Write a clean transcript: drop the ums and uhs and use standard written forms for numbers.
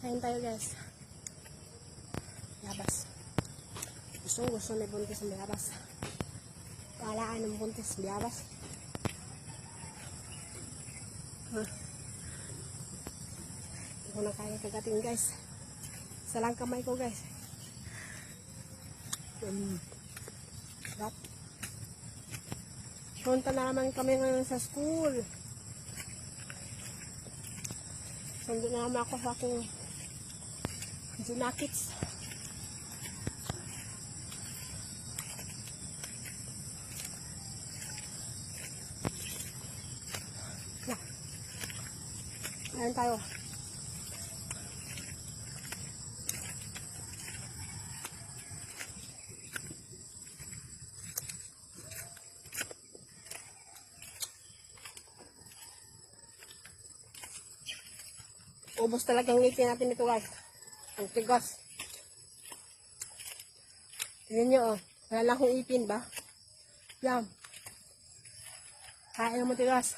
Kain tayo guys. Yabas. Gusto na buntis ng yabas. Palaan ng buntis ng yabas. Hindi ko na kaya kagating guys. Isa lang kamay ko guys. Sarap. Punta na naman kami ngayon sa school. Sundo na naman ako sa aking junakits. Ayan tayo. Ubos talagang ngipin natin ito guys. Ang tigas. Tignan nyo oh. Wala lang akong ipin ba? Yan. Kaya mo tigas.